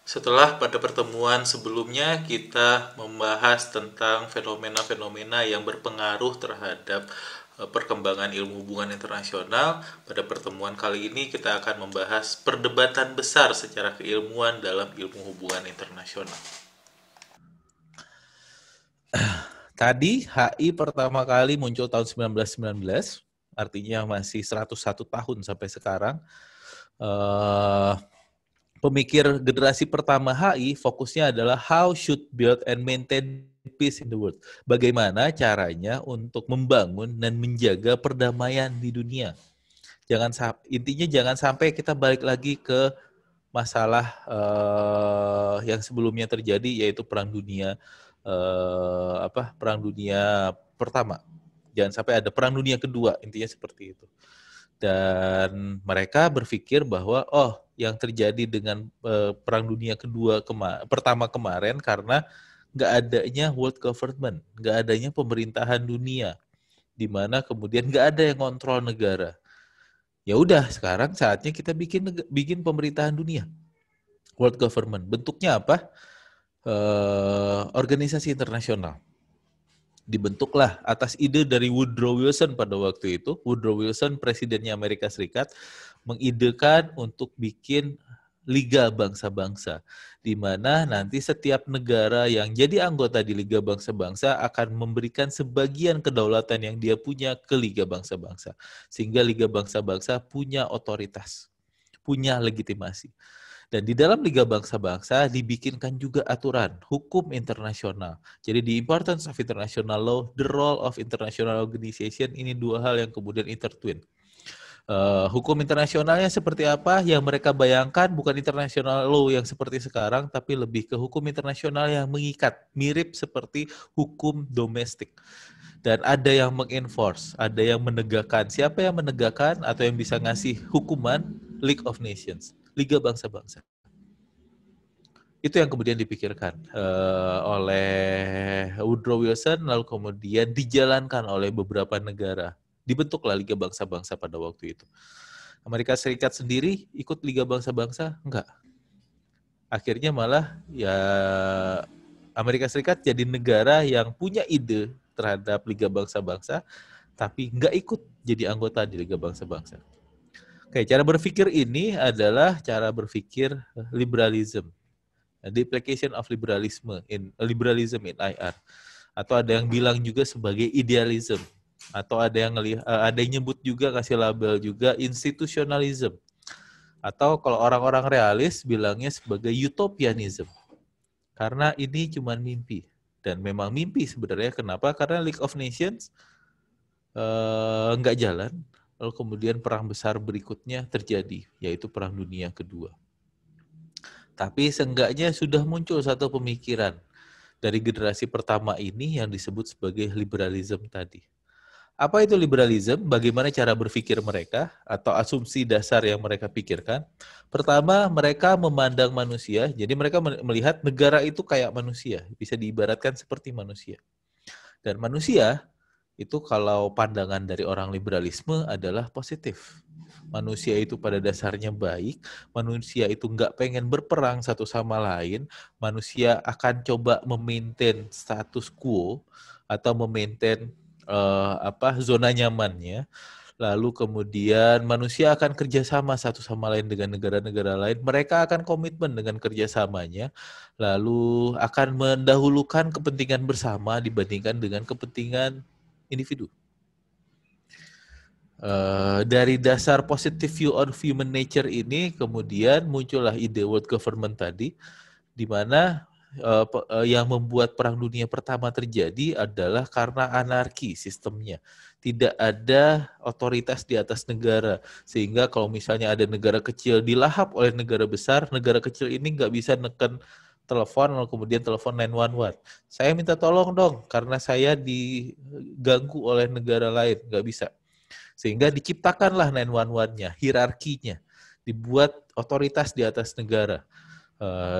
Setelah pada pertemuan sebelumnya kita membahas tentang fenomena-fenomena yang berpengaruh terhadap perkembangan ilmu hubungan internasional, pada pertemuan kali ini kita akan membahas perdebatan besar secara keilmuan dalam ilmu hubungan internasional. Tadi HI pertama kali muncul tahun 1919, artinya masih 101 tahun sampai sekarang. Pemikir generasi pertama HI fokusnya adalah how should build and maintain peace in the world. Bagaimana caranya untuk membangun dan menjaga perdamaian di dunia. Intinya jangan sampai kita balik lagi ke masalah yang sebelumnya terjadi, yaitu perang dunia pertama. Jangan sampai ada perang dunia kedua, intinya seperti itu. Dan mereka berpikir bahwa yang terjadi dengan perang dunia pertama kemarin karena nggak adanya world government, nggak adanya pemerintahan dunia, di mana kemudian nggak ada yang kontrol negara. Ya udah, sekarang saatnya kita bikin pemerintahan dunia, world government. Bentuknya apa? Organisasi internasional. Dibentuklah atas ide dari Woodrow Wilson pada waktu itu. Woodrow Wilson, presidennya Amerika Serikat, mengidekan untuk bikin Liga Bangsa-Bangsa, di mana nanti setiap negara yang jadi anggota di Liga Bangsa-Bangsa akan memberikan sebagian kedaulatan yang dia punya ke Liga Bangsa-Bangsa, sehingga Liga Bangsa-Bangsa punya otoritas, punya legitimasi. Dan di dalam Liga Bangsa-Bangsa dibikinkan juga aturan hukum internasional. Jadi the importance of international law, the role of international organization, ini dua hal yang kemudian intertwine. Hukum internasionalnya seperti apa? Yang mereka bayangkan bukan international law yang seperti sekarang, tapi lebih ke hukum internasional yang mengikat, mirip seperti hukum domestik. Dan ada yang mengenforce, ada yang menegakkan. Siapa yang menegakkan atau yang bisa ngasih hukuman? League of Nations, Liga Bangsa-Bangsa. Itu yang kemudian dipikirkan oleh Woodrow Wilson, lalu kemudian dijalankan oleh beberapa negara. Dibentuklah Liga Bangsa-Bangsa pada waktu itu. Amerika Serikat sendiri ikut Liga Bangsa-Bangsa? Enggak. Akhirnya malah ya Amerika Serikat jadi negara yang punya ide terhadap Liga Bangsa-Bangsa, tapi enggak ikut jadi anggota di Liga Bangsa-Bangsa. Oke, cara berpikir ini adalah cara berpikir liberalism. The application of liberalism in IR, atau ada yang bilang juga sebagai idealism, atau ada yang nyebut juga, kasih label juga institutionalism, atau kalau orang-orang realis bilangnya sebagai utopianism, karena ini cuma mimpi. Dan memang mimpi sebenarnya. Kenapa? Karena League of Nations nggak jalan, lalu kemudian perang besar berikutnya terjadi, yaitu Perang Dunia Kedua. Tapi seenggaknya sudah muncul satu pemikiran dari generasi pertama ini yang disebut sebagai liberalism tadi. Apa itu liberalism? Bagaimana cara berpikir mereka atau asumsi dasar yang mereka pikirkan? Pertama, mereka memandang manusia, jadi mereka melihat negara itu kayak manusia, bisa diibaratkan seperti manusia. Dan manusia itu kalau pandangan dari orang liberalisme adalah positif. Manusia itu pada dasarnya baik, manusia itu nggak pengen berperang satu sama lain, manusia akan coba memaintain status quo atau memaintain zona nyamannya, lalu kemudian manusia akan kerjasama satu sama lain dengan negara-negara lain, mereka akan komitmen dengan kerjasamanya, lalu akan mendahulukan kepentingan bersama dibandingkan dengan kepentingan individu. Dari dasar positive view on human nature ini kemudian muncullah ide world government tadi, di mana yang membuat Perang Dunia Pertama terjadi adalah karena anarki sistemnya. Tidak ada otoritas di atas negara, sehingga kalau misalnya ada negara kecil dilahap oleh negara besar, negara kecil ini nggak bisa neken telepon, lalu kemudian telepon 911. Saya minta tolong dong, karena saya diganggu oleh negara lain, nggak bisa. Sehingga diciptakanlah 911-nya, hierarkinya, dibuat otoritas di atas negara.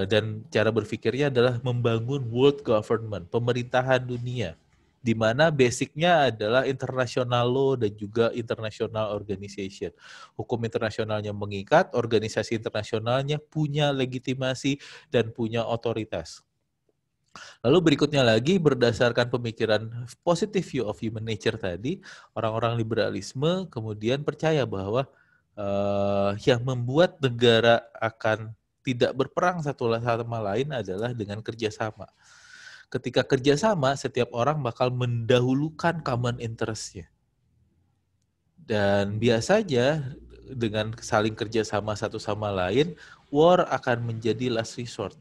Dan cara berpikirnya adalah membangun world government, pemerintahan dunia. di mana basicnya adalah international law dan juga international organization. Hukum internasionalnya mengikat, organisasi internasionalnya punya legitimasi dan punya otoritas. Lalu berikutnya lagi, berdasarkan pemikiran positive view of human nature tadi, orang-orang liberalisme kemudian percaya bahwa yang membuat negara akan tidak berperang satu sama lain adalah dengan kerjasama. Ketika kerjasama, setiap orang bakal mendahulukan common interest-nya. Dan biasanya dengan saling kerjasama satu sama lain, war akan menjadi last resort.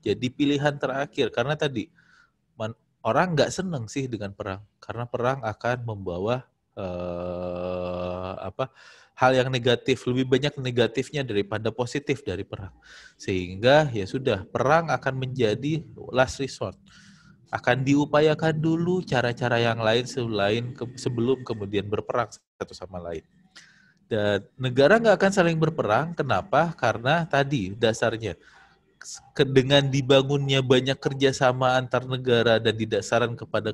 Jadi pilihan terakhir, karena tadi orang nggak seneng sih dengan perang, karena perang akan membawa hal yang negatif, lebih banyak negatifnya daripada positif dari perang. Sehingga ya sudah, perang akan menjadi last resort. Akan diupayakan dulu cara-cara yang lain sebelum kemudian berperang satu sama lain. Dan negara nggak akan saling berperang, kenapa? Karena tadi dasarnya, dengan dibangunnya banyak kerjasama antar negara dan didasarkan kepada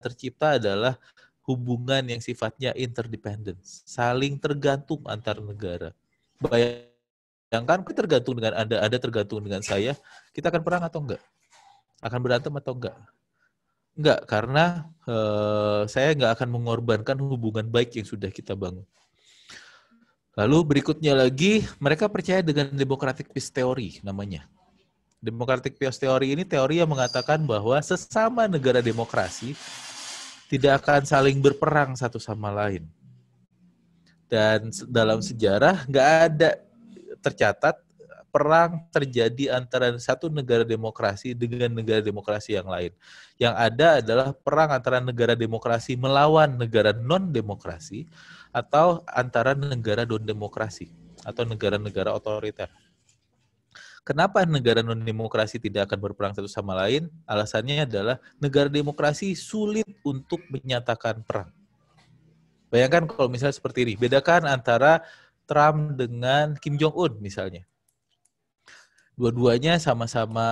tercipta adalah hubungan yang sifatnya interdependence, saling tergantung antar negara. Bayangkan kita tergantung dengan Anda tergantung dengan saya, kita akan perang atau enggak? Akan berantem atau enggak? Enggak, karena saya enggak akan mengorbankan hubungan baik yang sudah kita bangun. Lalu berikutnya lagi, mereka percaya dengan democratic peace theory namanya. Democratic peace theory ini teori yang mengatakan bahwa sesama negara demokrasi tidak akan saling berperang satu sama lain. Dan dalam sejarah nggak ada tercatat perang terjadi antara satu negara demokrasi dengan negara demokrasi yang lain. Yang ada adalah perang antara negara demokrasi melawan negara non-demokrasi atau antara negara non-demokrasi atau negara-negara otoriter. Kenapa negara non-demokrasi tidak akan berperang satu sama lain? Alasannya adalah negara demokrasi sulit untuk menyatakan perang. Bayangkan kalau misalnya seperti ini, bedakan antara Trump dengan Kim Jong-un misalnya. Dua-duanya sama-sama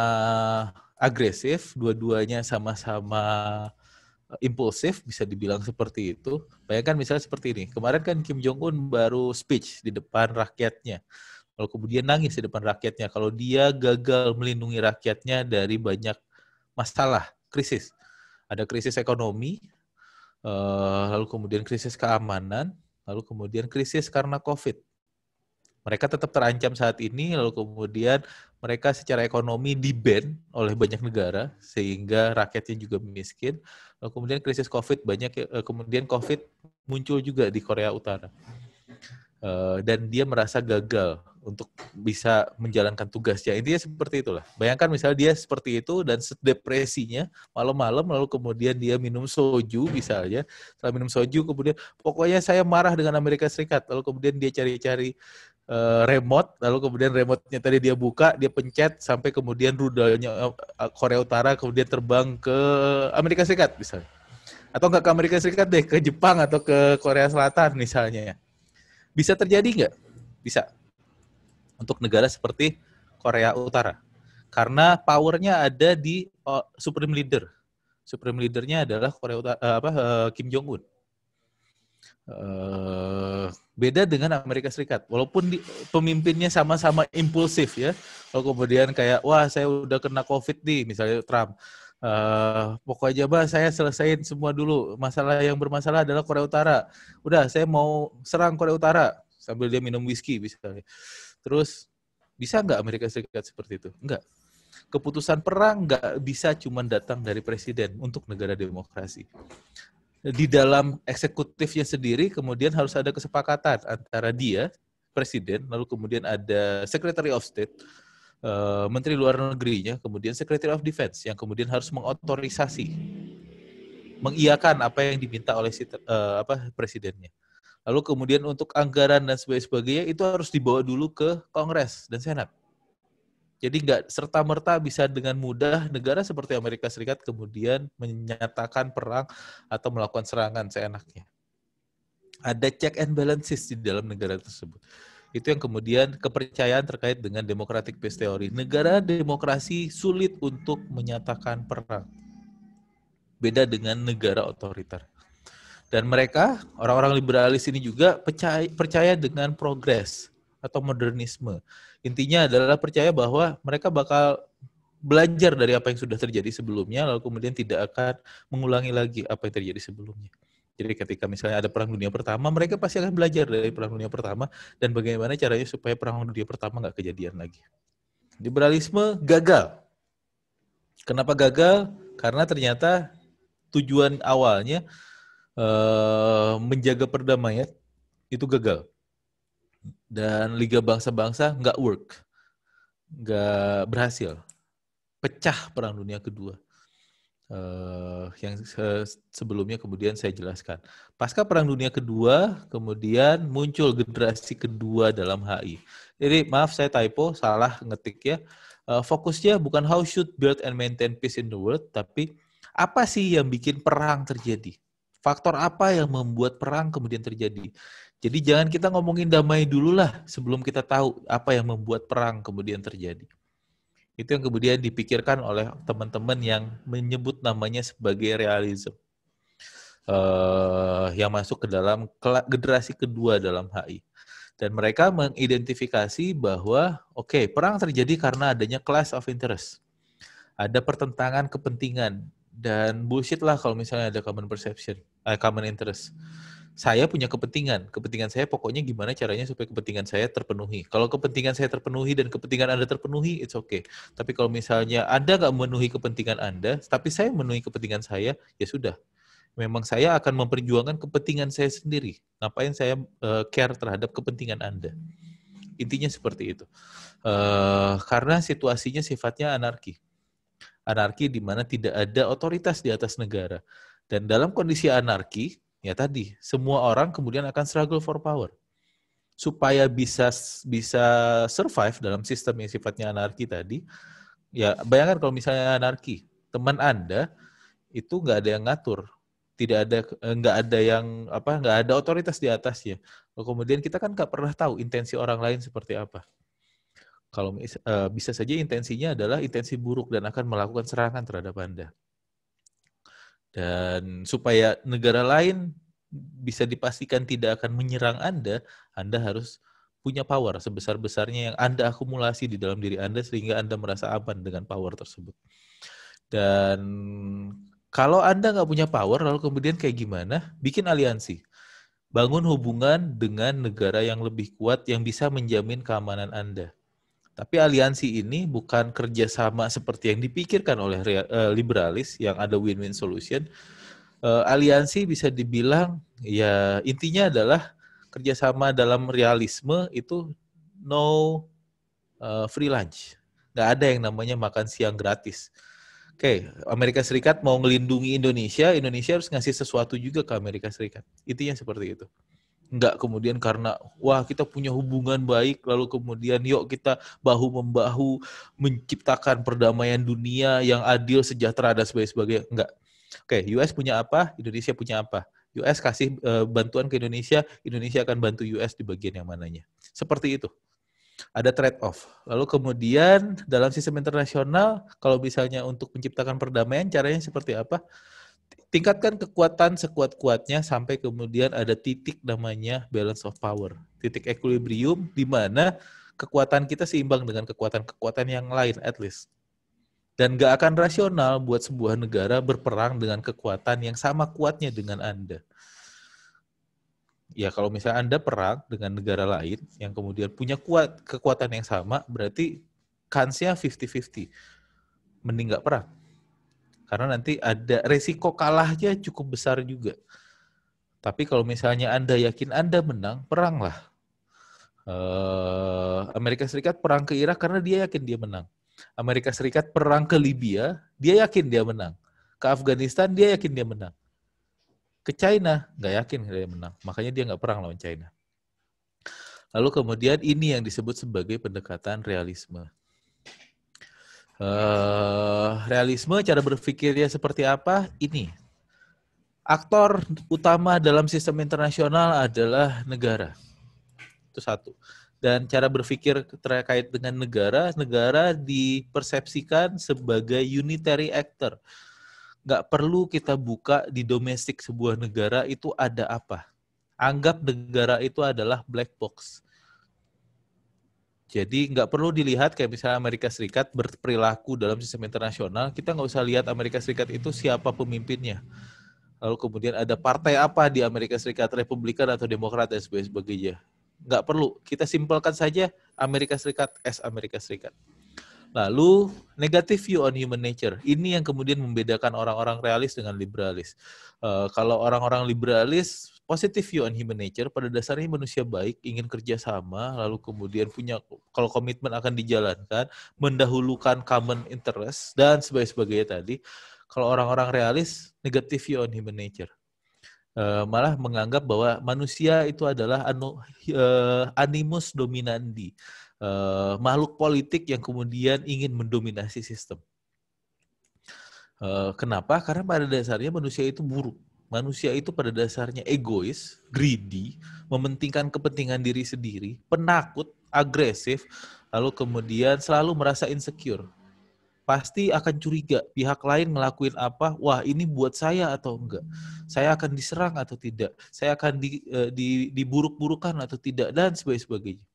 agresif, dua-duanya sama-sama impulsif, bisa dibilang seperti itu. Bayangkan misalnya seperti ini, kemarin kan Kim Jong-un baru speech di depan rakyatnya. Lalu kemudian nangis di depan rakyatnya kalau dia gagal melindungi rakyatnya dari banyak masalah, krisis. Ada krisis ekonomi, lalu kemudian krisis keamanan, lalu kemudian krisis karena COVID. Mereka tetap terancam saat ini, lalu kemudian mereka secara ekonomi di-ban oleh banyak negara, sehingga rakyatnya juga miskin. Lalu kemudian krisis COVID, kemudian COVID muncul juga di Korea Utara. Dan dia merasa gagal untuk bisa menjalankan tugasnya. Intinya seperti itulah. Bayangkan misalnya dia seperti itu dan depresinya malam-malam, lalu kemudian dia minum soju misalnya. Setelah minum soju kemudian pokoknya saya marah dengan Amerika Serikat. Lalu kemudian dia cari-cari remote, lalu kemudian remote-nya tadi dia buka, dia pencet sampai kemudian rudalnya Korea Utara kemudian terbang ke Amerika Serikat misalnya. Atau enggak ke Amerika Serikat deh, ke Jepang atau ke Korea Selatan misalnya. Bisa terjadi nggak? Bisa. Untuk negara seperti Korea Utara. Karena powernya ada di Supreme Leader. Supreme Leadernya adalah Kim Jong-un. Beda dengan Amerika Serikat. Walaupun pemimpinnya sama-sama impulsif ya. Lalu kemudian kayak, wah saya udah kena COVID nih, misalnya Trump. Pokoknya saya selesaiin semua dulu. Masalah yang bermasalah adalah Korea Utara. Udah, saya mau serang Korea Utara sambil dia minum whisky misalnya. Terus bisa nggak Amerika Serikat seperti itu? Enggak. Keputusan perang nggak bisa cuma datang dari presiden untuk negara demokrasi. Di dalam eksekutifnya sendiri kemudian harus ada kesepakatan antara dia, presiden, lalu kemudian ada Secretary of State, Menteri Luar Negerinya, kemudian Secretary of Defense yang kemudian harus mengotorisasi, mengiyakan apa yang diminta oleh presidennya. Lalu kemudian untuk anggaran dan sebagainya itu harus dibawa dulu ke Kongres dan Senat. Jadi nggak serta-merta bisa dengan mudah negara seperti Amerika Serikat kemudian menyatakan perang atau melakukan serangan seenaknya. Ada check and balances di dalam negara tersebut. Itu yang kemudian kepercayaan terkait dengan democratic peace theory. Negara demokrasi sulit untuk menyatakan perang. Beda dengan negara otoriter. Dan mereka, orang-orang liberalis ini juga percaya dengan progres atau modernisme. Intinya adalah percaya bahwa mereka bakal belajar dari apa yang sudah terjadi sebelumnya, lalu kemudian tidak akan mengulangi lagi apa yang terjadi sebelumnya. Jadi ketika misalnya ada Perang Dunia Pertama, mereka pasti akan belajar dari Perang Dunia Pertama dan bagaimana caranya supaya Perang Dunia Pertama nggak kejadian lagi. Liberalisme gagal. Kenapa gagal? Karena ternyata tujuan awalnya menjaga perdamaian itu gagal. Dan Liga Bangsa-Bangsa nggak work. Nggak berhasil. Pecah Perang Dunia Kedua. Yang sebelumnya kemudian saya jelaskan. Pasca Perang Dunia Kedua, kemudian muncul generasi kedua dalam HI. Jadi maaf saya typo, salah ngetik ya. Fokusnya bukan how should build and maintain peace in the world, tapi apa sih yang bikin perang terjadi? Faktor apa yang membuat perang kemudian terjadi? Jadi jangan kita ngomongin damai dulu lah sebelum kita tahu apa yang membuat perang kemudian terjadi. Itu yang kemudian dipikirkan oleh teman-teman yang menyebut namanya sebagai realisme. Yang masuk ke dalam generasi kedua dalam HI. Dan mereka mengidentifikasi bahwa perang terjadi karena adanya clash of interest. Ada pertentangan kepentingan. Dan bullshit lah kalau misalnya ada common perception, common interest. Saya punya kepentingan saya pokoknya gimana caranya supaya kepentingan saya terpenuhi. Kalau kepentingan saya terpenuhi dan kepentingan Anda terpenuhi, it's okay. Tapi kalau misalnya Anda nggak memenuhi kepentingan Anda, tapi saya memenuhi kepentingan saya, ya sudah. Memang saya akan memperjuangkan kepentingan saya sendiri. Ngapain saya care terhadap kepentingan Anda? Intinya seperti itu. Karena situasinya sifatnya anarki. Anarki di mana tidak ada otoritas di atas negara. Dan dalam kondisi anarki, ya tadi, semua orang kemudian akan struggle for power. Supaya bisa survive dalam sistem yang sifatnya anarki tadi, ya bayangkan kalau misalnya anarki, teman Anda itu nggak ada yang ngatur, nggak ada otoritas di atasnya. Kemudian kita kan nggak pernah tahu intensi orang lain seperti apa. Kalau bisa saja intensinya adalah intensi buruk dan akan melakukan serangan terhadap Anda. Dan supaya negara lain bisa dipastikan tidak akan menyerang Anda harus punya power sebesar-besarnya yang Anda akumulasi di dalam diri Anda sehingga Anda merasa aman dengan power tersebut. Dan kalau Anda nggak punya power, lalu kemudian kayak gimana? Bikin aliansi. Bangun hubungan dengan negara yang lebih kuat yang bisa menjamin keamanan Anda. Tapi aliansi ini bukan kerjasama seperti yang dipikirkan oleh liberalis yang ada win-win solution. Aliansi bisa dibilang ya intinya adalah kerjasama dalam realisme itu no free lunch. Nggak ada yang namanya makan siang gratis. Amerika Serikat mau melindungi Indonesia harus ngasih sesuatu juga ke Amerika Serikat. Intinya seperti itu. Enggak kemudian karena wah kita punya hubungan baik lalu kemudian yuk kita bahu-membahu menciptakan perdamaian dunia yang adil, sejahtera dan sebagainya. Enggak. US punya apa, Indonesia punya apa. US kasih bantuan ke Indonesia akan bantu US di bagian yang mananya. Seperti itu. Ada trade-off. Lalu kemudian dalam sistem internasional kalau misalnya untuk menciptakan perdamaian caranya seperti apa? Tingkatkan kekuatan sekuat-kuatnya sampai kemudian ada titik namanya balance of power. Titik equilibrium di mana kekuatan kita seimbang dengan kekuatan-kekuatan yang lain at least. Dan gak akan rasional buat sebuah negara berperang dengan kekuatan yang sama kuatnya dengan Anda. Ya kalau misalnya Anda perang dengan negara lain yang kemudian punya kekuatan yang sama, berarti kansnya 50-50. Mending gak perang. Karena nanti ada resiko kalahnya cukup besar juga. Tapi kalau misalnya Anda yakin Anda menang, peranglah. Amerika Serikat perang ke Irak karena dia yakin dia menang. Amerika Serikat perang ke Libya, dia yakin dia menang. Ke Afghanistan, dia yakin dia menang. Ke China, nggak yakin dia menang. Makanya dia nggak perang lawan China. Lalu kemudian ini yang disebut sebagai pendekatan realisme. Realisme, cara berpikirnya seperti apa? Ini. Aktor utama dalam sistem internasional adalah negara. Itu satu. Dan cara berpikir terkait dengan negara dipersepsikan sebagai unitary actor. Nggak perlu kita buka di domestik sebuah negara itu ada apa. Anggap negara itu adalah black box. Jadi nggak perlu dilihat kayak misalnya Amerika Serikat berperilaku dalam sistem internasional, kita nggak usah lihat Amerika Serikat itu siapa pemimpinnya. Lalu kemudian ada partai apa di Amerika Serikat, Republikan atau Demokrat dan sebagainya. Nggak perlu, kita simpelkan saja Amerika Serikat as Amerika Serikat. Lalu negative view on human nature, ini yang kemudian membedakan orang-orang realis dengan liberalis. Kalau orang-orang liberalis, positive view on human nature, pada dasarnya manusia baik, ingin kerjasama, lalu kemudian punya, kalau komitmen akan dijalankan, mendahulukan common interest, dan sebagainya tadi. Kalau orang-orang realis, negative view on human nature. Malah menganggap bahwa manusia itu adalah animus dominandi. Makhluk politik yang kemudian ingin mendominasi sistem. Kenapa? Karena pada dasarnya manusia itu buruk. Manusia itu pada dasarnya egois, greedy, mementingkan kepentingan diri sendiri, penakut, agresif, lalu kemudian selalu merasa insecure. Pasti akan curiga pihak lain ngelakuin apa, wah ini buat saya atau enggak. Saya akan diserang atau tidak. Saya akan diburuk-burukan atau tidak, dan sebagainya.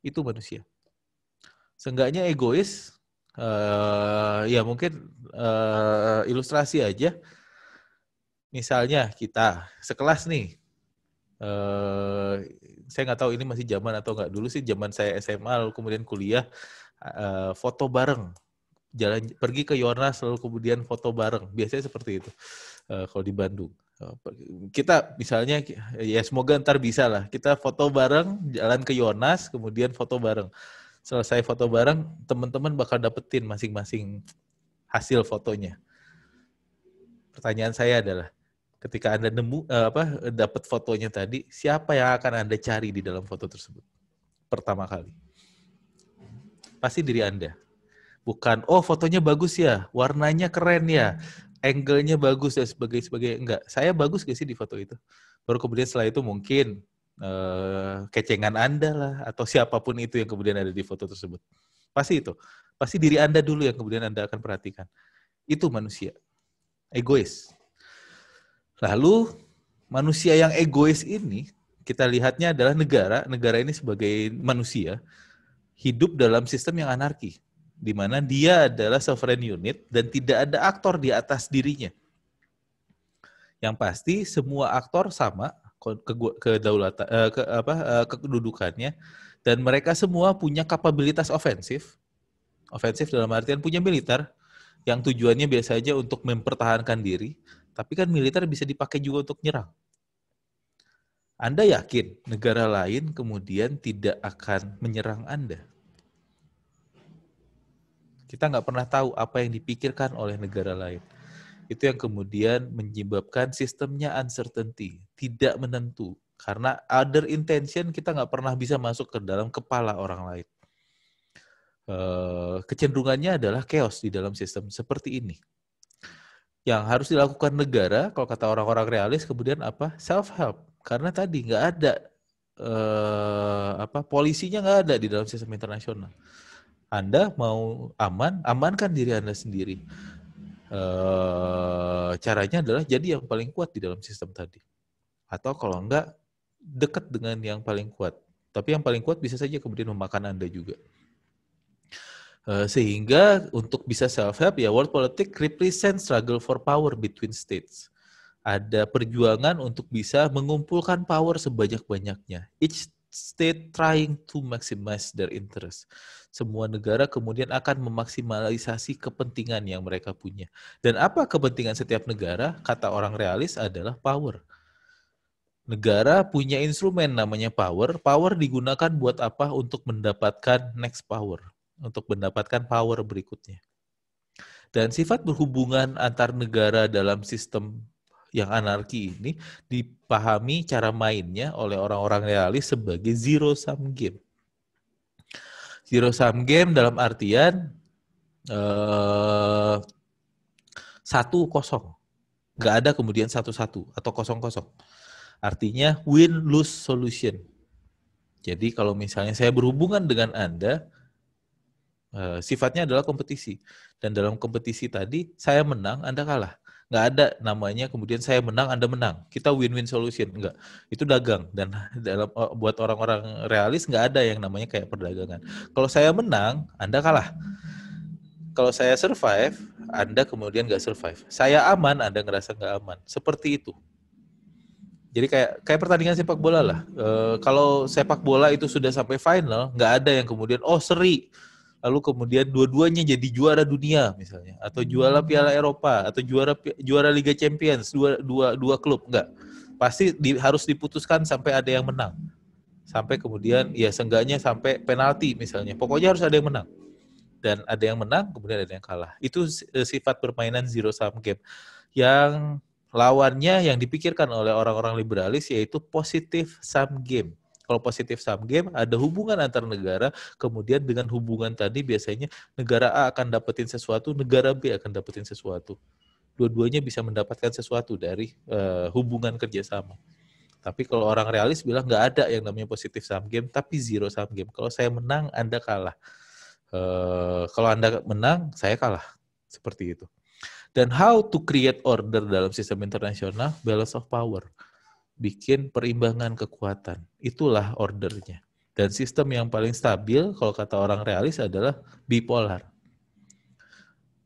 Itu manusia. Seenggaknya egois, ya mungkin ilustrasi aja. Misalnya kita sekelas nih, saya nggak tahu ini masih zaman atau nggak. Dulu sih zaman saya SMA, lalu kemudian kuliah, foto bareng. Pergi ke Yonas, lalu kemudian foto bareng. Biasanya seperti itu kalau di Bandung. Kita misalnya, ya semoga ntar bisa lah, kita foto bareng, jalan ke Yonas, kemudian foto bareng. Selesai foto bareng, teman-teman bakal dapetin masing-masing hasil fotonya. Pertanyaan saya adalah, ketika Anda dapat fotonya tadi, siapa yang akan Anda cari di dalam foto tersebut? Pertama kali. Pasti diri Anda. Bukan, oh fotonya bagus ya, warnanya keren ya, angle-nya bagus dan sebagainya. Enggak, saya bagus gak sih di foto itu? Baru kemudian setelah itu mungkin kecengan Anda lah, atau siapapun itu yang kemudian ada di foto tersebut. Pasti itu. Pasti diri Anda dulu yang kemudian Anda akan perhatikan. Itu manusia. Egois. Lalu, manusia yang egois ini, kita lihatnya adalah negara. Negara ini sebagai manusia, hidup dalam sistem yang anarki, di mana dia adalah sovereign unit dan tidak ada aktor di atas dirinya. Yang pasti semua aktor sama kedaulatan, kedudukannya, dan mereka semua punya kapabilitas ofensif. Ofensif dalam artian punya militer yang tujuannya biasa aja untuk mempertahankan diri, tapi kan militer bisa dipakai juga untuk nyerang. Anda yakin negara lain kemudian tidak akan menyerang Anda? Kita nggak pernah tahu apa yang dipikirkan oleh negara lain. Itu yang kemudian menyebabkan sistemnya uncertainty, tidak menentu. Karena other intention kita nggak pernah bisa masuk ke dalam kepala orang lain. Kecenderungannya adalah chaos di dalam sistem seperti ini. Yang harus dilakukan negara, kalau kata orang-orang realis, kemudian apa? Self-help. Karena tadi nggak ada, polisinya nggak ada di dalam sistem internasional. Anda mau aman, amankan diri Anda sendiri. Caranya adalah jadi yang paling kuat di dalam sistem tadi. Atau kalau enggak, dekat dengan yang paling kuat. Tapi yang paling kuat bisa saja kemudian memakan Anda juga. Sehingga untuk bisa self-help, ya world politics represent struggle for power between states. Ada perjuangan untuk bisa mengumpulkan power sebanyak-banyaknya. Each state trying to maximize their interest. Semua negara kemudian akan memaksimalisasi kepentingan yang mereka punya. Dan apa kepentingan setiap negara? Kata orang realis adalah power. Negara punya instrumen namanya power. Power digunakan buat apa? Untuk mendapatkan next power. Untuk mendapatkan power berikutnya. Dan sifat berhubungan antar negara dalam sistem yang anarki ini dipahami cara mainnya oleh orang-orang realis sebagai zero sum game. Zero sum game dalam artian 1-0. Nggak ada kemudian 1-1 atau 0-0. Artinya win-lose solution. Jadi kalau misalnya saya berhubungan dengan Anda, sifatnya adalah kompetisi. Dan dalam kompetisi tadi, saya menang, Anda kalah. Nggak ada namanya kemudian saya menang, Anda menang. Kita win-win solution. Enggak. Itu dagang. Dan buat orang-orang realis nggak ada yang namanya kayak perdagangan. Kalau saya menang, Anda kalah. Kalau saya survive, Anda kemudian nggak survive. Saya aman, Anda ngerasa nggak aman. Seperti itu. Jadi kayak pertandingan sepak bola lah. Kalau sepak bola itu sudah sampai final, nggak ada yang kemudian seri. Lalu kemudian dua-duanya jadi juara dunia misalnya, atau juara Piala Eropa, atau juara Liga Champions, dua klub, enggak. Pasti harus diputuskan sampai ada yang menang. Sampai kemudian ya seenggaknya sampai penalti misalnya. Pokoknya harus ada yang menang. Dan ada yang menang, kemudian ada yang kalah. Itu sifat permainan zero sum game. Yang lawannya yang dipikirkan oleh orang-orang liberalis yaitu positive sum game. Kalau positive sum game ada hubungan antar negara, kemudian dengan hubungan tadi biasanya negara A akan dapetin sesuatu, negara B akan dapetin sesuatu. Dua-duanya bisa mendapatkan sesuatu dari hubungan kerjasama. Tapi kalau orang realis bilang nggak ada yang namanya positive sum game, tapi zero sum game. Kalau saya menang, Anda kalah. Kalau Anda menang, saya kalah. Seperti itu. Dan how to create order dalam sistem internasional, balance of power. Bikin perimbangan kekuatan. Itulah ordernya. Dan sistem yang paling stabil, kalau kata orang realis adalah bipolar.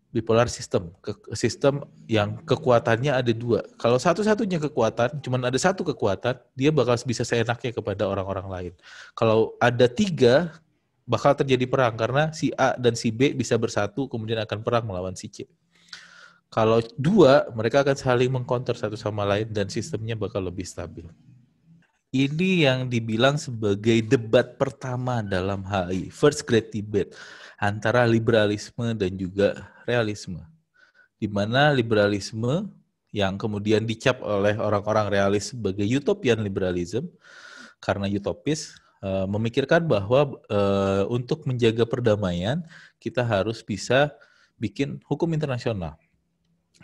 Bipolar system. Sistem yang kekuatannya ada dua. Kalau satu-satunya kekuatan, cuma ada satu kekuatan, dia bakal bisa seenaknya kepada orang-orang lain. Kalau ada tiga, bakal terjadi perang karena si A dan si B bisa bersatu kemudian akan perang melawan si C. Kalau dua, mereka akan saling mengcounter satu sama lain dan sistemnya bakal lebih stabil. Ini yang dibilang sebagai debat pertama dalam HI, first great debate antara liberalisme dan juga realisme. Di mana liberalisme yang kemudian dicap oleh orang-orang realis sebagai utopian liberalism karena utopis, memikirkan bahwa untuk menjaga perdamaian kita harus bisa bikin hukum internasional.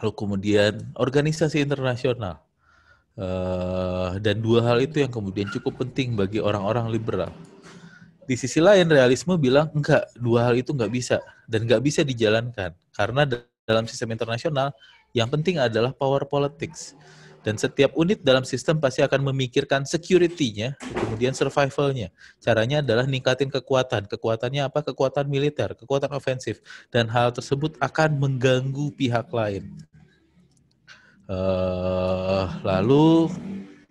Lalu kemudian organisasi internasional. Dan dua hal itu yang kemudian cukup penting bagi orang-orang liberal. Di sisi lain realisme bilang enggak, dua hal itu enggak bisa dan enggak bisa dijalankan karena dalam sistem internasional yang penting adalah power politics. Dan setiap unit dalam sistem pasti akan memikirkan security-nya, kemudian survival-nya. Caranya adalah ningkatin kekuatan. Kekuatannya apa? Kekuatan militer, kekuatan ofensif. Dan hal tersebut akan mengganggu pihak lain. Lalu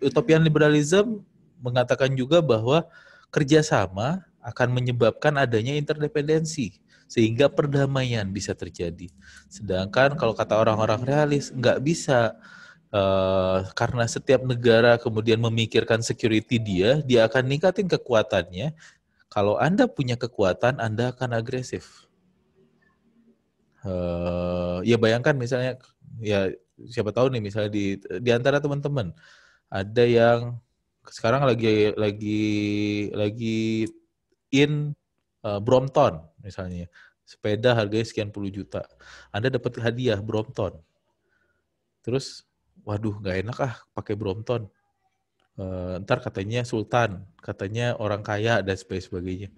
utopian liberalism mengatakan juga bahwa kerjasama akan menyebabkan adanya interdependensi sehingga perdamaian bisa terjadi. Sedangkan kalau kata orang-orang realis nggak bisa karena setiap negara kemudian memikirkan security dia akan ningkatin kekuatannya. Kalau Anda punya kekuatan, Anda akan agresif. Ya bayangkan misalnya ya siapa tahu nih misalnya di antara teman-teman ada yang sekarang lagi in Brompton misalnya, sepeda harganya sekian puluh juta, Anda dapat hadiah Brompton, terus waduh nggak enak pakai Brompton, ntar katanya sultan, katanya orang kaya dan sebagainya,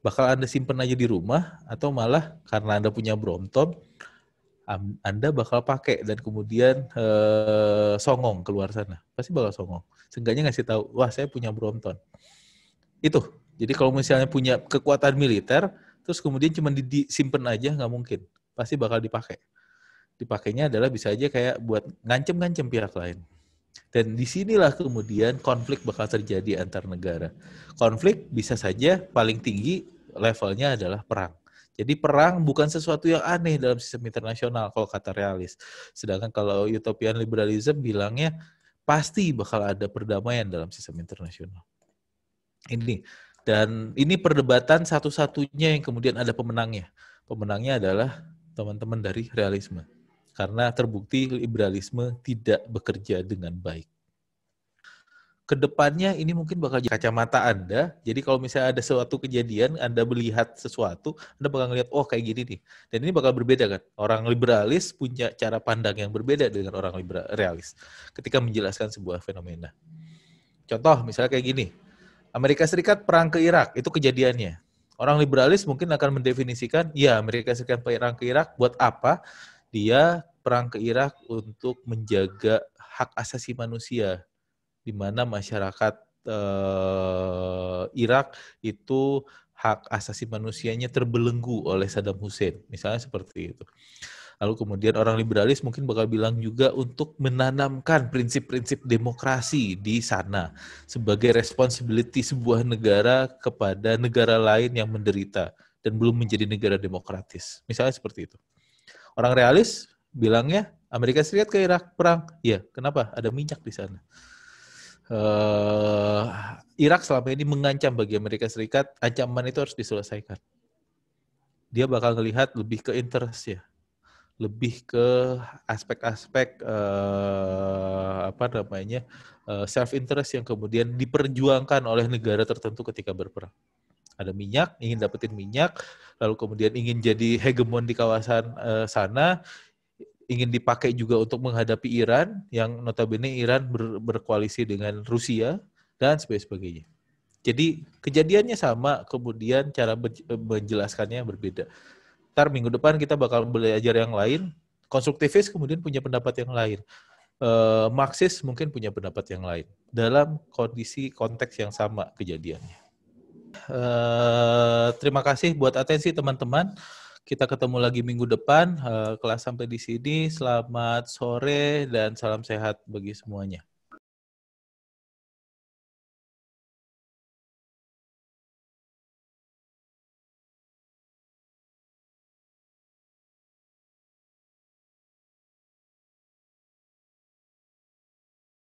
bakal Anda simpen aja di rumah atau malah karena Anda punya Brompton Anda bakal pakai dan kemudian songong keluar sana. Pasti bakal songong. Seenggaknya ngasih tahu, wah saya punya Brompton. Itu. Jadi kalau misalnya punya kekuatan militer, terus kemudian cuma disimpan aja, nggak mungkin. Pasti bakal dipakai. Dipakainya adalah bisa aja kayak buat ngancem-ngancem pihak lain. Dan disinilah kemudian konflik bakal terjadi antar negara. Konflik bisa saja paling tinggi levelnya adalah perang. Jadi perang bukan sesuatu yang aneh dalam sistem internasional kalau kata realis. Sedangkan kalau utopian liberalism bilangnya pasti bakal ada perdamaian dalam sistem internasional. Ini perdebatan satu-satunya yang kemudian ada pemenangnya. Pemenangnya adalah teman-teman dari realisme. Karena terbukti liberalisme tidak bekerja dengan baik. Kedepannya ini mungkin bakal jadi kacamata Anda. Jadi kalau misalnya ada suatu kejadian, Anda melihat sesuatu, Anda bakal ngelihat, oh kayak gini nih. Dan ini bakal berbeda kan. Orang liberalis punya cara pandang yang berbeda dengan orang realis ketika menjelaskan sebuah fenomena. Contoh misalnya kayak gini. Amerika Serikat perang ke Irak, itu kejadiannya. Orang liberalis mungkin akan mendefinisikan, ya Amerika Serikat perang ke Irak buat apa? Dia perang ke Irak untuk menjaga hak asasi manusia, di mana masyarakat Irak itu hak asasi manusianya terbelenggu oleh Saddam Hussein, misalnya seperti itu. Lalu kemudian orang liberalis mungkin bakal bilang juga untuk menanamkan prinsip-prinsip demokrasi di sana sebagai responsibility sebuah negara kepada negara lain yang menderita dan belum menjadi negara demokratis. Misalnya seperti itu. Orang realis bilangnya Amerika Serikat ke Irak perang. Ya, kenapa? Ada minyak di sana. Irak selama ini mengancam bagi Amerika Serikat, ancaman itu harus diselesaikan. Dia bakal melihat lebih ke interest ya, lebih ke aspek-aspek self interest yang kemudian diperjuangkan oleh negara tertentu ketika berperang. Ada minyak, ingin dapetin minyak, lalu kemudian ingin jadi hegemon di kawasan sana, ingin dipakai juga untuk menghadapi Iran, yang notabene Iran berkoalisi dengan Rusia, dan sebagainya. Jadi kejadiannya sama, kemudian cara menjelaskannya berbeda. Ntar minggu depan kita bakal belajar yang lain, konstruktivis kemudian punya pendapat yang lain. Marxis mungkin punya pendapat yang lain. Dalam kondisi konteks yang sama kejadiannya. Terima kasih buat atensi teman-teman. Kita ketemu lagi minggu depan. Kelas sampai di sini. Selamat sore dan salam sehat bagi semuanya.